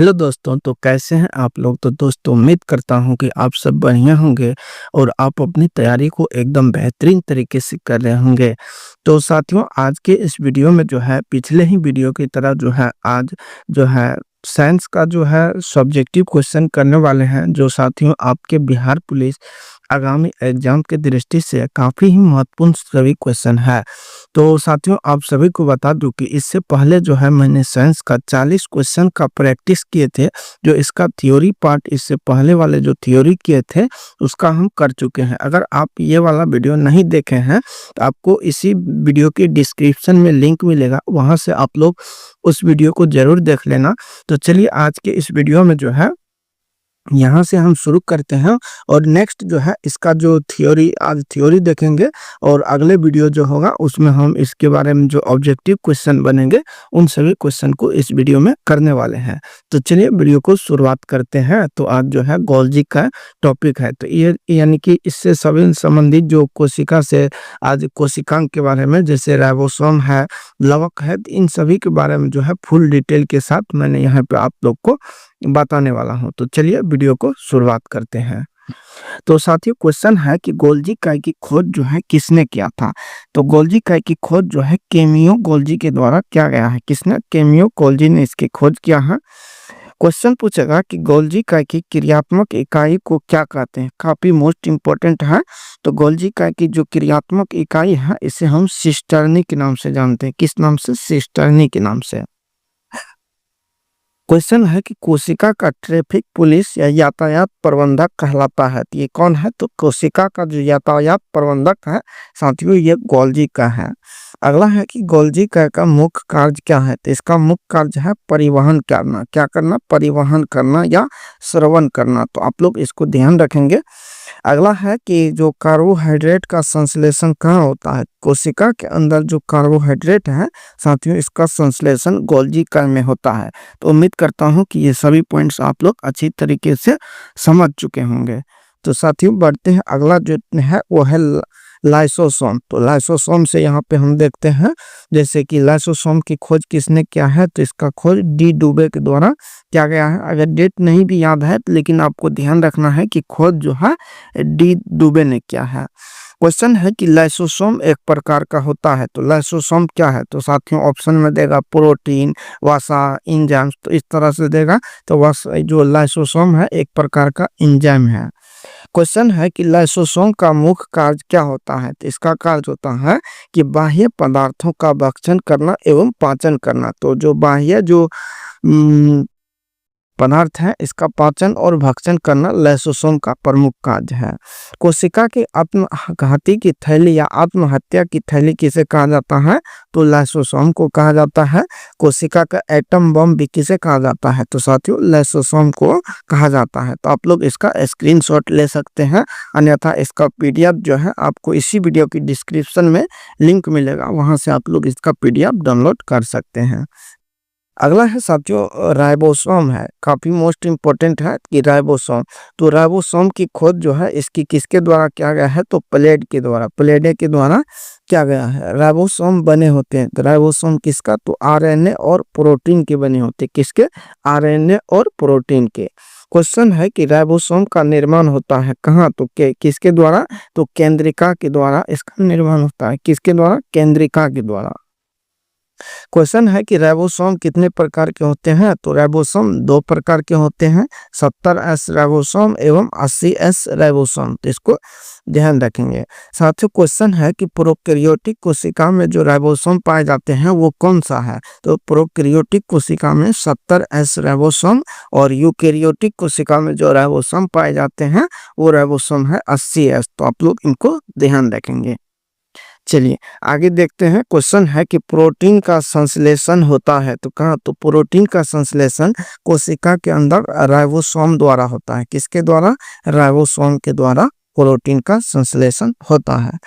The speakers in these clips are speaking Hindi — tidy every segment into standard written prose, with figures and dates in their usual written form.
हेलो दोस्तों, तो कैसे हैं आप लोग। तो दोस्तों उम्मीद करता हूं कि आप सब बढ़िया होंगे और आप अपनी तैयारी को एकदम बेहतरीन तरीके से कर रहे होंगे। तो साथियों, आज के इस वीडियो में जो है पिछले ही वीडियो की तरह जो है आज जो है साइंस का जो है सब्जेक्टिव क्वेश्चन करने वाले हैं, जो साथियों आपके बिहार पुलिस आगामी एग्जाम के दृष्टि से काफ़ी ही महत्वपूर्ण सभी क्वेश्चन है। तो साथियों, आप सभी को बता दूं कि इससे पहले जो है मैंने साइंस का 40 क्वेश्चन का प्रैक्टिस किए थे। जो इसका थ्योरी पार्ट इससे पहले वाले जो थ्योरी किए थे उसका हम कर चुके हैं। अगर आप ये वाला वीडियो नहीं देखे हैं तो आपको इसी वीडियो के डिस्क्रिप्शन में लिंक मिलेगा, वहां से आप लोग उस वीडियो को जरूर देख लेना। तो चलिए आज के इस वीडियो में जो है यहाँ से हम शुरू करते हैं और नेक्स्ट जो है इसका जो थ्योरी आज थ्योरी देखेंगे और अगले वीडियो जो होगा उसमें हम इसके बारे में जो ऑब्जेक्टिव क्वेश्चन बनेंगे उन सभी क्वेश्चन को इस वीडियो में करने वाले हैं। तो चलिए वीडियो को शुरुआत करते हैं। तो आज जो है गोल्जी का टॉपिक है, तो ये यानी कि इससे सभी संबंधित जो कोशिका से आज कोशिकांग के बारे में जैसे राइबोसोम है, लवक है, इन सभी के बारे में जो है फुल डिटेल के साथ मैंने यहाँ पे आप लोग को बताने वाला हूं। तो चलिए वीडियो को शुरुआत करते हैं। तो साथियों क्वेश्चन है कि गोल्जी काय की खोज जो है किसने किया था। तो गोल्जी काय की खोज जो है केमियो गोल्जी के द्वारा किया गया है। किसने? केमियो गोल्जी ने इसकी खोज किया है। क्वेश्चन पूछेगा कि गोल्जी काय की क्रियात्मक इकाई को क्या कहते हैं। काफी मोस्ट इंपोर्टेंट है। तो गोल्जी काय की जो क्रियात्मक इकाई है इसे हम सिस्टर्नी के नाम से जानते हैं। किस नाम से? सिस्टर्नी के नाम से। क्वेश्चन है कि कोशिका का ट्रैफिक पुलिस या यातायात प्रबंधक कहलाता है। तो ये कौन है? तो कोशिका का जो यातायात प्रबंधक है साथियों ये गोल्जी का है। अगला है कि गोल्जी का मुख्य कार्य क्या है। तो इसका मुख्य कार्य है परिवहन करना। क्या करना? परिवहन करना या श्रवण करना। तो आप लोग इसको ध्यान रखेंगे। अगला है कि जो कार्बोहाइड्रेट का संश्लेषण कहाँ होता है। कोशिका के अंदर जो कार्बोहाइड्रेट है साथियों इसका संश्लेषण गोल्जी काय में होता है। तो उम्मीद करता हूं कि ये सभी पॉइंट्स आप लोग अच्छी तरीके से समझ चुके होंगे। तो साथियों बढ़ते हैं। अगला जो है वो है लाइसोसोम। तो लाइसोसोम से यहाँ पे हम देखते हैं जैसे कि लाइसोसोम की खोज किसने किया है। तो इसका खोज डी डुबे के द्वारा किया गया है। अगर डेट नहीं भी याद है लेकिन आपको ध्यान रखना है कि खोज जो है डी डुबे ने किया है। क्वेश्चन है कि लाइसोसोम एक प्रकार का होता है। तो लाइसोसोम क्या है? तो साथियों ऑप्शन में देगा प्रोटीन, वसा, एंजाइम्स। तो इस तरह से देगा। तो जो लाइसोसोम है एक प्रकार का एंजाइम है। क्वेश्चन है कि लाइसोसोम का मुख्य कार्य क्या होता है। तो इसका कार्य होता है कि बाह्य पदार्थों का भक्षण करना एवं पाचन करना। तो जो बाह्य जो पदार्थ है इसका पाचन और भक्षण करना लाइसोसोम का प्रमुख कार्य है। कोशिका की आत्मघाती की थैली या आत्महत्या की थैली किसे कहा जाता है। तो लाइसोसोम को कहा जाता है। कोशिका का एटम बम भी किसे कहा जाता है। तो साथियों लाइसोसोम को कहा जाता है। तो आप लोग इसका स्क्रीनशॉट ले सकते हैं, अन्यथा इसका पीडीएफ जो है आपको इसी वीडियो की डिस्क्रिप्शन में लिंक मिलेगा, वहां से आप लोग इसका पीडीएफ डाउनलोड कर सकते हैं। अगला है साथियों राइबोसोम है। काफी मोस्ट इंपोर्टेंट है कि राइबोसोम। तो राइबोसोम की खोज जो है इसकी किसके द्वारा किया गया है। तो प्लेड के द्वारा, प्लेडे के द्वारा किया गया है। राइबोसोम बने होते हैं। तो राइबोसोम किसका? तो आरएनए और प्रोटीन के बने होते हैं। किसके? आरएनए और प्रोटीन के। क्वेश्चन है कि राइबोसोम का निर्माण होता है कहाँ। तो किसके द्वारा? तो केंद्रिका के द्वारा इसका निर्माण होता है। किसके द्वारा? केंद्रिका के द्वारा। क्वेश्चन है कि राइबोसोम कितने प्रकार के होते हैं। तो राइबोसोम दो प्रकार के होते हैं, 70S राइबोसोम एवं 80S राइबोसोम। तो इसको ध्यान रखेंगे। साथियों क्वेश्चन है कि प्रोकैरियोटिक कोशिका में जो राइबोसोम पाए जाते हैं वो कौन सा है। तो प्रोकैरियोटिक कोशिका में 70S राइबोसोम और यूकैरियोटिक कोशिका में जो राइबोसोम पाए जाते हैं वो राइबोसोम है 80S। तो आप लोग इनको ध्यान रखेंगे। चलिए आगे देखते हैं। क्वेश्चन है कि प्रोटीन का संश्लेषण होता है तो कहाँ। तो प्रोटीन का संश्लेषण कोशिका के अंदर राइबोसोम द्वारा होता है। किसके द्वारा? राइबोसोम के द्वारा प्रोटीन का संश्लेषण होता है।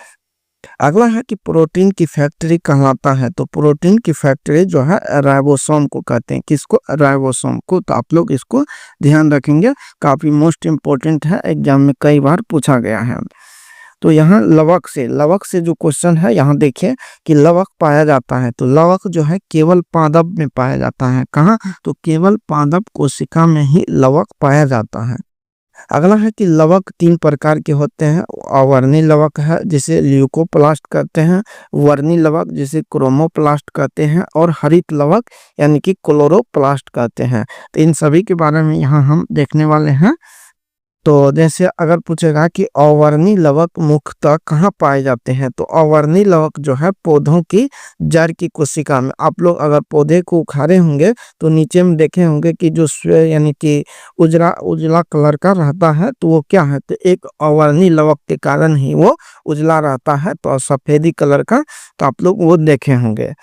अगला है कि प्रोटीन की फैक्ट्री कहलाता है। तो प्रोटीन की फैक्ट्री जो है राइबोसोम को कहते हैं। किसको? राइबोसोम को। तो आप लोग इसको ध्यान रखेंगे, काफी मोस्ट इंपोर्टेंट है, एग्जाम में कई बार पूछा गया है। तो यहाँ लवक से जो क्वेश्चन है, यहाँ देखिए कि लवक पाया जाता है, तो लवक जो है केवल पादप में पाया जाता है। कहाँ? तो केवल पादप कोशिका में ही लवक पाया जाता है। अगला है कि लवक 3 प्रकार के होते हैं। अवर्णी लवक है जिसे ल्यूकोप्लास्ट कहते हैं, वर्णी लवक जिसे क्रोमोप्लास्ट कहते हैं, और हरित लवक यानी कि क्लोरोप्लास्ट कहते हैं। तो इन सभी के बारे में यहाँ हम देखने वाले हैं। तो जैसे अगर पूछेगा कि अवर्णी लवक मुख्यतः कहाँ पाए जाते हैं, तो अवर्णी लवक जो है पौधों की जड़ की कोशिका में। आप लोग अगर पौधे को उखाड़े होंगे तो नीचे में देखे होंगे कि जो यानी कि उजला उजला कलर का रहता है, तो वो क्या है, तो एक अवर्णी लवक के कारण ही वो उजला रहता है, तो सफेदी कलर का, तो आप लोग वो देखे होंगे।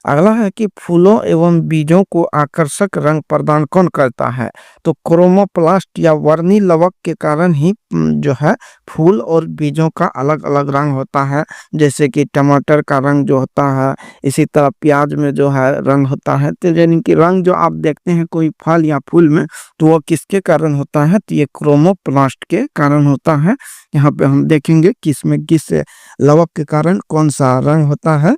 अगला है कि फूलों एवं बीजों को आकर्षक रंग प्रदान कौन करता है, तो क्रोमोप्लास्ट या वर्णी लवक के कारण ही जो है फूल और बीजों का अलग अलग रंग होता है। जैसे कि टमाटर का रंग जो होता है, इसी तरह प्याज में जो है रंग होता है। तो यानी कि रंग जो आप देखते हैं कोई फल या फूल में, तो वो किसके कारण होता है, तो ये क्रोमोप्लास्ट के कारण होता है। यहाँ पे हम देखेंगे कि इसमें किस लवक के कारण कौन सा रंग होता है।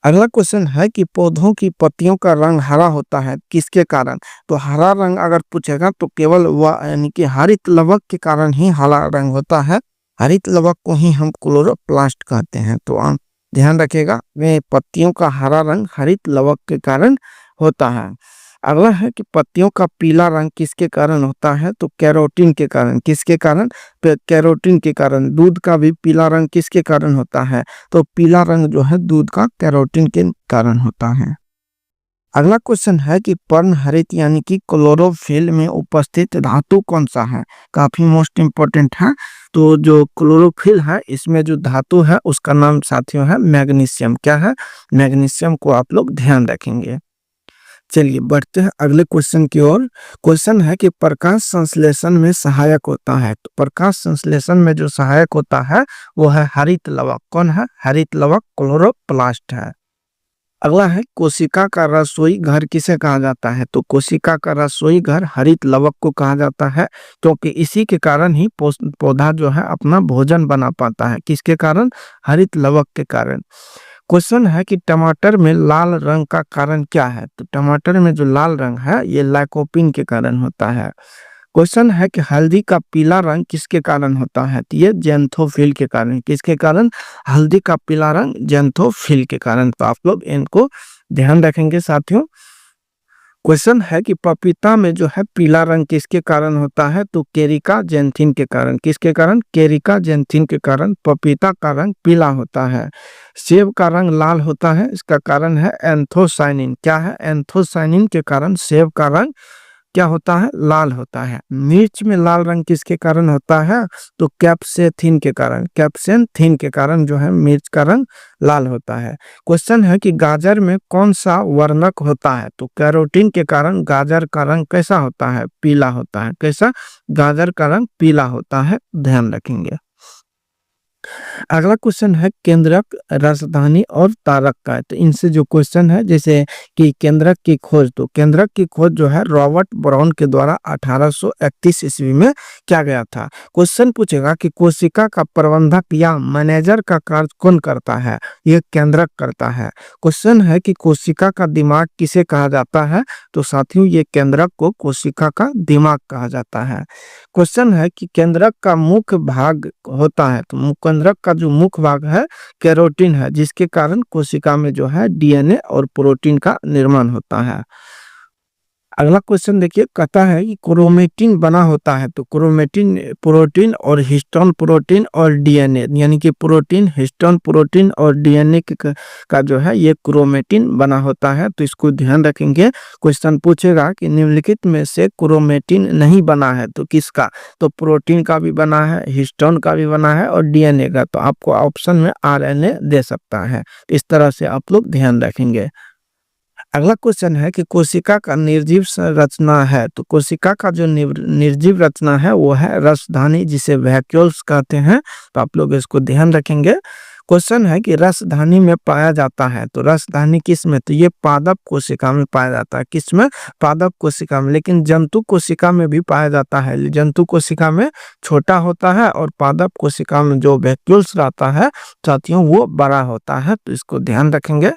अगला क्वेश्चन है कि पौधों की पत्तियों का रंग हरा होता है किसके कारण, तो हरा रंग अगर पूछेगा तो केवल वह यानी कि हरित लवक के कारण ही हरा रंग होता है। हरित लवक को ही हम क्लोरोप्लास्ट कहते हैं। तो आप ध्यान रखिएगा, वे पत्तियों का हरा रंग हरित लवक के कारण होता है। अगला है कि पत्तियों का पीला रंग किसके कारण होता है, तो कैरोटीन के कारण। किसके कारण? कैरोटीन के कारण। दूध का भी पीला रंग किसके कारण होता है, तो पीला रंग जो है दूध का कैरोटीन के कारण होता है। अगला क्वेश्चन है कि पर्णहरित यानी कि क्लोरोफिल में उपस्थित धातु कौन सा है, काफी मोस्ट इंपोर्टेंट है। तो जो क्लोरोफिल है इसमें जो धातु है उसका नाम साथियों है मैग्नीशियम। क्या है? मैग्नीशियम को आप लोग ध्यान रखेंगे। चलिए बढ़ते हैं अगले क्वेश्चन की ओर। क्वेश्चन है कि प्रकाश संश्लेषण में सहायक होता है, तो प्रकाश संश्लेषण में जो सहायक होता है वो है हरित लवक। कौन है? हरित लवक क्लोरोप्लास्ट है। अगला है कोशिका का रसोई घर किसे कहा जाता है, तो कोशिका का रसोई घर हरित लवक को कहा जाता है, क्योंकि इसी के कारण ही पौधा जो है अपना भोजन बना पाता है। किसके कारण? हरित लवक के कारण। क्वेश्चन है कि टमाटर में लाल रंग का कारण क्या है, तो टमाटर में जो लाल रंग है ये लाइकोपीन के कारण होता है। क्वेश्चन है कि हल्दी का पीला रंग किसके कारण होता है, तो ये ज़ैंथोफिल के कारण। किसके कारण? हल्दी का पीला रंग ज़ैंथोफिल के कारण। तो आप लोग इनको ध्यान रखेंगे साथियों। क्वेश्चन है कि पपीता में जो है पीला रंग किसके कारण होता है, तो केरिका जेंथिन के कारण। किसके कारण? केरिका जेंथिन के कारण पपीता का रंग पीला होता है। सेब का रंग लाल होता है, इसका कारण है एंथोसाइनिन। क्या है? एंथोसाइनिन के कारण सेब का रंग क्या होता है? लाल होता है। मिर्च में लाल रंग किसके कारण होता है, तो कैप्सेथिन के कारण। कैप्सेथिन के कारण जो है मिर्च का रंग लाल होता है। क्वेश्चन है कि गाजर में कौन सा वर्णक होता है, तो कैरोटीन के कारण गाजर का रंग कैसा होता है? पीला होता है। कैसा? गाजर का रंग पीला होता है, ध्यान रखेंगे। अगला क्वेश्चन है केंद्रक, राजधानी और तारक का। तो इनसे जो क्वेश्चन है जैसे कि केंद्रक की खोज, तो केंद्रक की खोज जो है रॉबर्ट ब्राउन के द्वारा 1831 ईस्वी में किया गया था। क्वेश्चन पूछेगा कि कोशिका का प्रबंधक या मैनेजर का कार्य कौन करता है, यह केंद्रक करता है। क्वेश्चन है कि कोशिका का दिमाग किसे कहा जाता है, तो साथियों ये केंद्रक को कोशिका का दिमाग कहा जाता है। क्वेश्चन है कि केंद्रक का मुख्य भाग होता है, तो केंद्रक का जो मुख्य भाग है कैरोटीन है, जिसके कारण कोशिका में जो है डीएनए और प्रोटीन का निर्माण होता है। अगला क्वेश्चन देखिए, कहता है कि क्रोमेटिन बना होता है, तो क्रोमेटिन प्रोटीन और हिस्टोन प्रोटीन और डीएनए यानी कि प्रोटीन, हिस्टोन प्रोटीन और डीएनए का जो है ये क्रोमेटिन बना होता है। तो इसको ध्यान रखेंगे। क्वेश्चन पूछेगा कि निम्नलिखित में से क्रोमेटिन नहीं बना है, तो किसका, तो प्रोटीन का भी बना है, हिस्टोन का भी बना है और डीएनए का। तो आपको ऑप्शन में आरएनए दे सकता है। इस तरह से आप लोग ध्यान रखेंगे। अगला क्वेश्चन है कि कोशिका का निर्जीव रचना है, तो कोशिका का जो निर्जीव रचना है वो है रसधानी, जिसे वैक्यूल्स कहते हैं। तो आप लोग इसको ध्यान रखेंगे। क्वेश्चन है कि रसधानी में पाया जाता है, तो रसधानी किस में, तो ये पादप कोशिका में पाया जाता है। किस में, पादप कोशिका में। लेकिन जंतु कोशिका में भी पाया जाता है। जंतु कोशिका में छोटा होता है और पादप कोशिका में जो वैक्यूल्स रहता है साथियों वो बड़ा होता है, तो इसको ध्यान रखेंगे।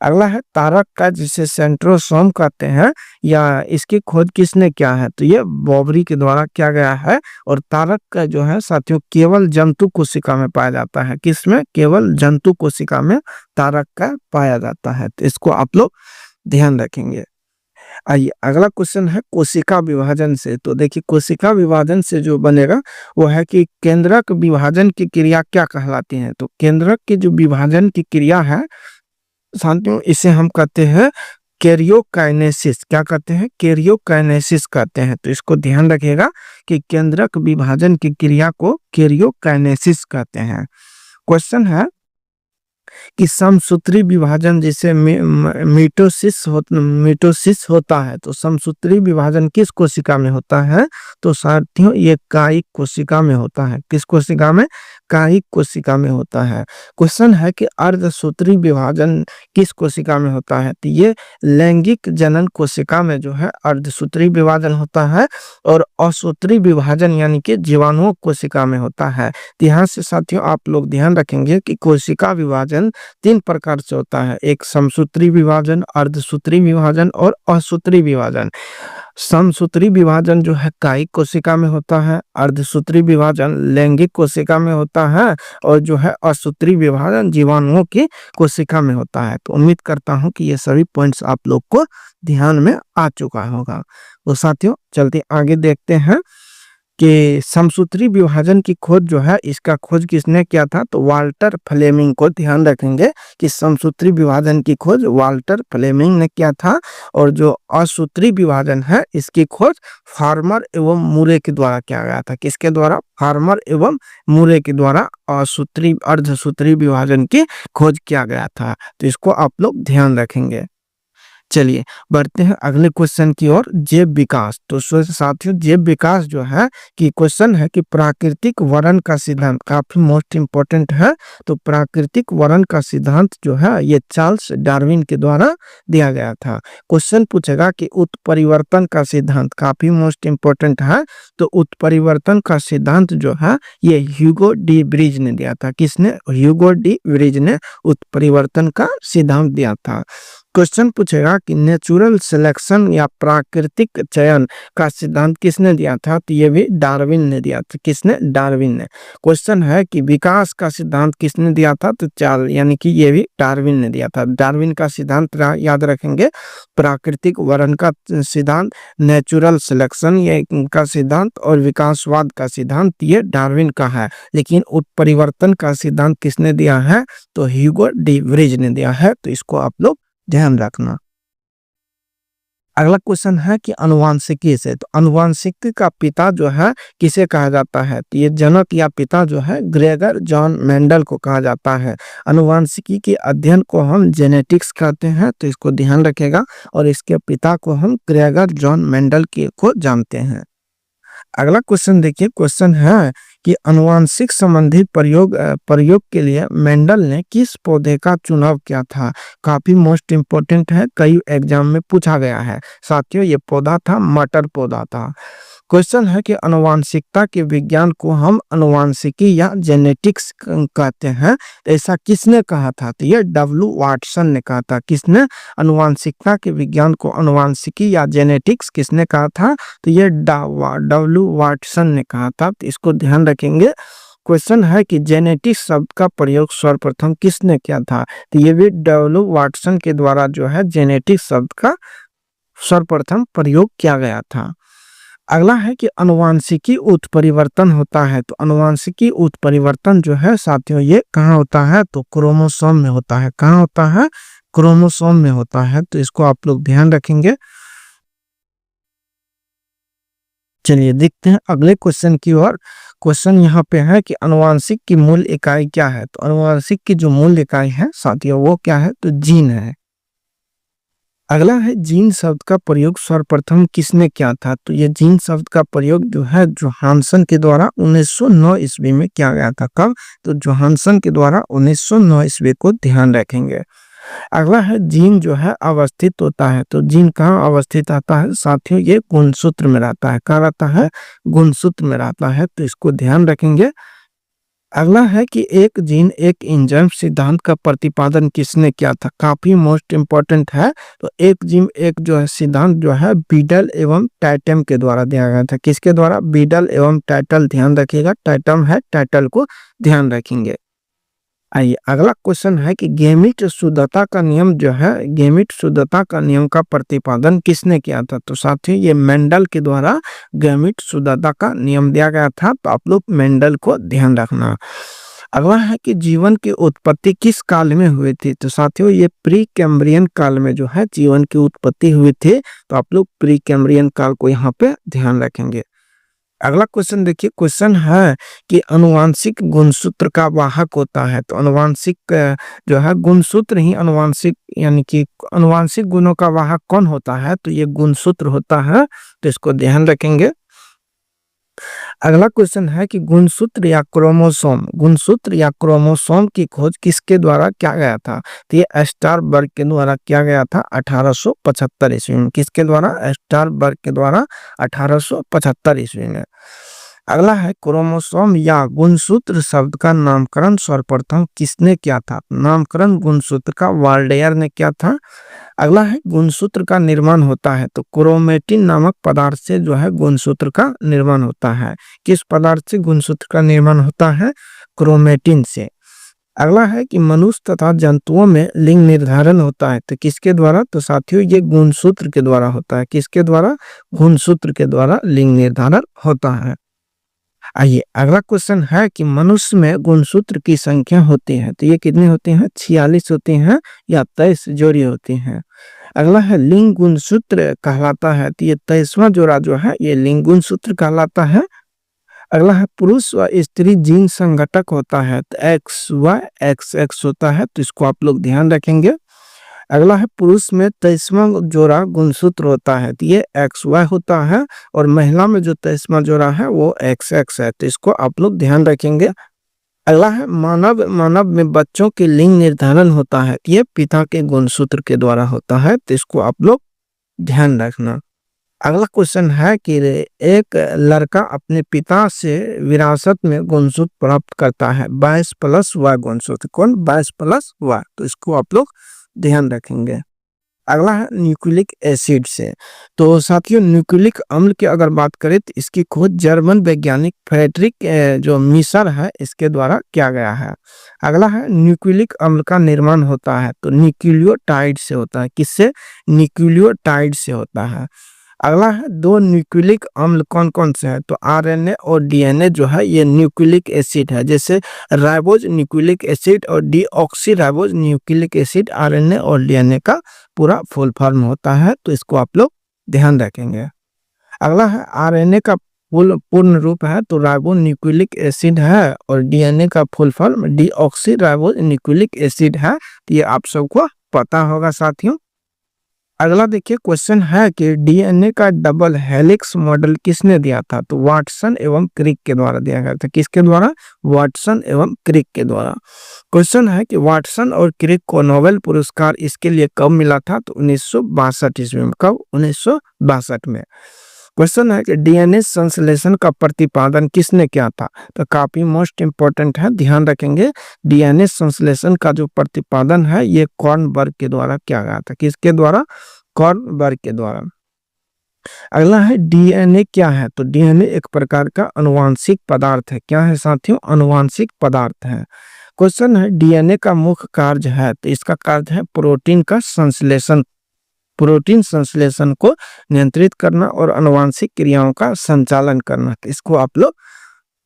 अगला है तारक का, जिसे सेंट्रोसोम कहते हैं, या इसकी खोज किसने किया है, तो ये बॉबरी के द्वारा किया गया है। और तारक का जो है साथियों केवल जंतु कोशिका में पाया जाता है। किसमें, केवल जंतु कोशिका में तारक का पाया जाता है, तो इसको आप लोग ध्यान रखेंगे। आइए अगला क्वेश्चन है कोशिका विभाजन से। तो देखिए कोशिका विभाजन से जो बनेगा वो है कि केंद्रक विभाजन की क्रिया क्या कहलाती है, तो केंद्रक की जो विभाजन की क्रिया है साथियों इसे हम कहते हैं कैरियोकाइनेसिस। क्या कहते हैं, कैरियोकाइनेसिस कहते हैं। तो इसको ध्यान रखिएगा कि केंद्रक विभाजन की क्रिया को कैरियोकाइनेसिस कहते हैं। क्वेश्चन है कि समसूत्री विभाजन जिसे मिटोसिस होता है, तो समसूत्री विभाजन किस कोशिका में होता है, तो साथियों ये कायिक कोशिका में होता है। किस कोशिका में, कायिक कोशिका में होता है। क्वेश्चन है कि अर्धसूत्री विभाजन किस कोशिका में होता है, तो ये लैंगिक जनन कोशिका में जो है अर्धसूत्री विभाजन होता है। और असूत्री विभाजन यानी कि जीवाणु कोशिका में होता है। तो यहाँ से साथियों आप लोग ध्यान रखेंगे कि कोशिका विभाजन 3 प्रकार से होता है, एक समसूत्री विभाजन, अर्धसूत्री विभाजन और असूत्री विभाजन। समसूत्री विभाजन जो है कायिक कोशिका में होता है, अर्धसूत्री विभाजन लैंगिक कोशिका में होता है, और जो है असूत्री विभाजन जीवाणुओं की कोशिका में होता है। तो उम्मीद करता हूं कि ये सभी पॉइंट्स आप लोग को ध्यान में आ चुका होगा। तो साथियों चलते आगे देखते हैं कि समसूत्री विभाजन की खोज जो है इसका खोज किसने किया था, तो वाल्टर फ्लेमिंग को ध्यान रखेंगे कि समसूत्री विभाजन की खोज वाल्टर फ्लेमिंग ने किया था। और जो असूत्री विभाजन है इसकी खोज फार्मर एवं मुरे के द्वारा किया गया था। किसके द्वारा, फार्मर एवं मुरे के द्वारा असूत्री अर्धसूत्री विभाजन की खोज किया गया था। तो इसको आप लोग ध्यान रखेंगे। चलिए बढ़ते हैं अगले क्वेश्चन की ओर, जैव विकास। तो साथियों जैव विकास जो है कि क्वेश्चन है कि प्राकृतिक वर्ण का सिद्धांत काफी मोस्ट इंपोर्टेंट है। तो प्राकृतिक वर्ण का सिद्धांत जो है ये चार्ल्स डार्विन के द्वारा दिया गया था। क्वेश्चन पूछेगा कि उत्परिवर्तन का सिद्धांत काफी मोस्ट इंपोर्टेंट है। तो उत्परिवर्तन का सिद्धांत जो है ये ह्यूगो डी ब्रिज ने दिया था। किसने, ह्यूगो डी ब्रिज ने उत्परिवर्तन का सिद्धांत दिया था। क्वेश्चन पूछेगा कि नेचुरल सिलेक्शन या प्राकृतिक चयन का सिद्धांत किसने दिया था, तो ये भी डार्विन ने दिया था। किसने, डार्विन ने। क्वेश्चन है कि विकास का सिद्धांत किसने दिया था, तो चार्ल्स यानी कि ये भी डार्विन ने दिया था। डार्विन का सिद्धांत याद रखेंगे, प्राकृतिक वर्ण का सिद्धांत, नेचुरल सिलेक्शन ये का सिद्धांत और विकासवाद का सिद्धांत ये डार्विन का है। लेकिन उत्परिवर्तन का सिद्धांत किसने दिया है, तो ह्यूगो डी ब्रिज ने दिया है। तो इसको आप लोग ध्यान रखना। अगला क्वेश्चन है कि अनुवांशिकी से, तो अनुवांशिकी का पिता जो है किसे कहा जाता है, तो ये जनक या पिता जो है ग्रेगर जॉन मेंडल को कहा जाता है। अनुवांशिकी के अध्ययन को हम जेनेटिक्स कहते हैं, तो इसको ध्यान रखेगा। और इसके पिता को हम ग्रेगर जॉन मेंडल को जानते हैं। अगला क्वेश्चन देखिए, क्वेश्चन है कि अनुवांशिक संबंधी प्रयोग के लिए मेंडल ने किस पौधे का चुनाव किया था। काफी मोस्ट इंपोर्टेंट है, कई एग्जाम में पूछा गया है साथियों। ये पौधा था मटर पौधा था। क्वेश्चन है कि अनुवांशिकता के विज्ञान को हम अनुवांशिकी या जेनेटिक्स कहते हैं, तो ऐसा किसने कहा था, तो ये डब्ल्यू वाटसन ने कहा था। किसने, अनुवांशिकता के विज्ञान को अनुवांशिकी या जेनेटिक्स किसने कहा था, तो ये डब्ल्यू वाटसन ने कहा था। तो इसको ध्यान रखेंगे। क्वेश्चन है कि जेनेटिक्स शब्द का प्रयोग सर्वप्रथम किसने किया था, तो ये भी डब्ल्यू वाटसन के द्वारा जो है जेनेटिक्स शब्द का सर्वप्रथम प्रयोग किया गया था। अगला है कि अनुवांशिकी उत्परिवर्तन होता है, तो अनुवांशिकी उत्परिवर्तन जो है साथियों ये कहाँ होता है, तो क्रोमोसोम में होता है। कहाँ होता है, क्रोमोसोम में होता है। तो इसको आप लोग ध्यान रखेंगे। चलिए देखते हैं अगले क्वेश्चन की ओर। क्वेश्चन यहाँ पे है कि अनुवांशिक की मूल इकाई क्या है, तो अनुवांशिक की जो मूल इकाई है साथियों वो क्या है, तो जीन है। अगला है जीन शब्द का प्रयोग सर्वप्रथम किसने किया था? तो ये जीन शब्द का प्रयोग जो है जोहानसन के द्वारा 1909 ईस्वी में किया गया था। कब? तो जोहानसन के द्वारा 1909 ईस्वी को ध्यान रखेंगे। अगला है जीन जो है अवस्थित होता है। तो जीन कहाँ अवस्थित आता है साथियों? ये गुणसूत्र में रहता है। कहाँ रहता है? गुणसूत्र में रहता है, तो इसको ध्यान रखेंगे। अगला है कि एक जीन एक एंजाइम सिद्धांत का प्रतिपादन किसने किया था? काफी मोस्ट इंपॉर्टेंट है। तो एक जीन एक जो है सिद्धांत जो है बीडल एवं टाइटम के द्वारा दिया गया था। किसके द्वारा? बीडल एवं टाइटल, ध्यान रखिएगा। टाइटम है, टाइटल को ध्यान रखेंगे। आइए अगला क्वेश्चन है कि गेमिट शुद्धता का नियम जो है, गेमिट शुद्धता का नियम का प्रतिपादन किसने किया था? तो साथियों ये मेंडल के द्वारा गेमिट शुद्धता का नियम दिया गया था। तो आप लोग मेंडल को ध्यान रखना। अगला है कि जीवन की उत्पत्ति किस काल में हुई थी? तो साथियों ये प्री कैम्ब्रियन काल में जो है जीवन की उत्पत्ति हुई थी। तो आप लोग प्री कैम्ब्रियन काल को यहाँ पे ध्यान रखेंगे। अगला क्वेश्चन देखिए, क्वेश्चन है कि अनुवांशिक गुणसूत्र का वाहक होता है। तो अनुवांशिक जो है गुणसूत्र ही अनुवांशिक, यानी कि अनुवांशिक गुणों का वाहक कौन होता है? तो ये गुणसूत्र होता है, तो इसको ध्यान रखेंगे। अगला क्वेश्चन है कि गुणसूत्र या क्रोमोसोम की खोज किसके द्वारा किया गया था? तो ये स्टारबर्ग के द्वारा किया गया था 1875 ईस्वी में। किसके द्वारा? स्टारबर्ग के द्वारा 1875 ईस्वी में। अगला है क्रोमोसोम या गुणसूत्र शब्द का नामकरण सर्वप्रथम किसने किया था? नामकरण गुणसूत्र का वाल्डेयर ने किया था। अगला है गुणसूत्र का निर्माण होता है। तो क्रोमेटिन नामक पदार्थ से जो है गुणसूत्र का निर्माण होता है। किस पदार्थ से गुणसूत्र का निर्माण होता है? क्रोमेटिन से। अगला है कि मनुष्य तथा जंतुओं में लिंग निर्धारण होता है। तो किसके द्वारा? तो साथियों ये गुणसूत्र के द्वारा होता है। किसके द्वारा? गुणसूत्र के द्वारा लिंग निर्धारण होता है। आइए अगला क्वेश्चन है कि मनुष्य में गुणसूत्र की संख्या होती है। तो ये कितनी होती है? 46 होती हैं या 23 जोड़ी होती हैं। अगला है लिंग गुणसूत्र कहलाता है। तो ये 23वां जोड़ा जो है ये लिंग गुणसूत्र कहलाता है। अगला है पुरुष व स्त्री जीन संघटक होता है। तो एक्स वाई एक्स एक्स होता है, तो इसको आप लोग ध्यान रखेंगे। अगला है पुरुष में 23वां जोड़ा गुणसूत्र होता है। तो ये एक्स वाई होता है, और महिला में जो 23वां जोड़ा है वो एक्स एक्स है, तो इसको आप लोग ध्यान रखेंगे। अगला है मानव में बच्चों के लिंग निर्धारण होता है। ये पिता के गुणसूत्र के द्वारा होता है, तो इसको आप लोग ध्यान रखना। अगला क्वेश्चन है कि एक लड़का अपने पिता से विरासत में गुणसूत्र प्राप्त करता है 22+Y गुणसूत्र। कौन? 22+Y, तो इसको आप लोग ध्यान रखेंगे। अगला है न्यूक्लिक एसिड से। तो साथियों न्यूक्लिक अम्ल की अगर बात करें तो इसकी खोज जर्मन वैज्ञानिक फ्रेडरिक जो मिशर है इसके द्वारा किया गया है। अगला है न्यूक्लिक अम्ल का निर्माण होता है। तो न्यूक्लियोटाइड से होता है। किससे? न्यूक्लियोटाइड से होता है। अगला है दो न्यूक्लिक अम्ल कौन कौन से हैं? तो आरएनए और डीएनए जो है ये न्यूक्लिक एसिड है। जैसे राइबोज न्यूक्लिक एसिड और deoxy ribose nucleic acid RNA और डीएनए का पूरा फुल फॉर्म होता है, तो इसको आप लोग ध्यान रखेंगे। अगला है आरएनए का पूर्ण रूप है तो राइबो न्यूक्लिक एसिड है, और डीएनए का full form deoxy ribo nucleic acid है। तो ये आप सबको पता होगा साथियों। अगला देखिए क्वेश्चन है कि डीएनए का डबल हेलिक्स मॉडल किसने दिया था? तो वाटसन एवं क्रिक के द्वारा दिया गया था। किसके द्वारा? वाटसन एवं क्रिक के द्वारा। क्वेश्चन है कि वाटसन और क्रिक को नोबेल पुरस्कार इसके लिए कब मिला था? तो 1962 ईस्वी में। कब? 1962 में। क्वेश्चन है कि डीएनए संश्लेषण का प्रतिपादन किसने किया था? तो काफी मोस्ट इंपॉर्टेंट है, ध्यान रखेंगे। डीएनए संश्लेषण का जो प्रतिपादन है ये कॉर्नबर्ग के द्वारा किया गया था। किसके द्वारा? कॉर्नबर्ग के द्वारा। अगला है डीएनए क्या है? तो डीएनए एक प्रकार का अनुवांशिक पदार्थ है। क्या है साथियों? अनुवांशिक पदार्थ है। क्वेश्चन है डीएनए का मुख्य कार्य है। तो इसका कार्य है प्रोटीन का संश्लेषण, प्रोटीन संश्लेषण को नियंत्रित करना और आनुवंशिक क्रियाओं का संचालन करना। इसको आप लोग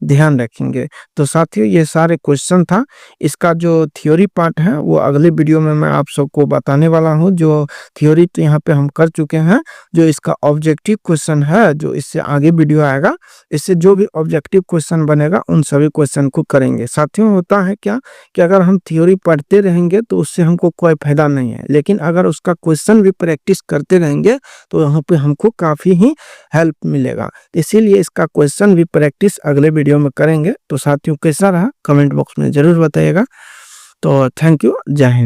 ध्यान रखेंगे। तो साथियों ये सारे क्वेश्चन था, इसका जो थ्योरी पार्ट है वो अगले वीडियो में मैं आप सबको बताने वाला हूँ। जो थ्योरी तो यहाँ पे हम कर चुके हैं, जो इसका ऑब्जेक्टिव क्वेश्चन है जो इससे आगे वीडियो आएगा, इससे जो भी ऑब्जेक्टिव क्वेश्चन बनेगा उन सभी क्वेश्चन को करेंगे। साथियों होता है क्या कि अगर हम थ्योरी पढ़ते रहेंगे तो उससे हमको कोई फायदा नहीं है, लेकिन अगर उसका क्वेश्चन भी प्रैक्टिस करते रहेंगे तो यहाँ पे हमको काफी ही हेल्प मिलेगा। इसीलिए इसका क्वेश्चन भी प्रैक्टिस अगले वीडियो में करेंगे। तो साथियों कैसा रहा कमेंट बॉक्स में जरूर बताइएगा। तो थैंक यू, जय हिंद।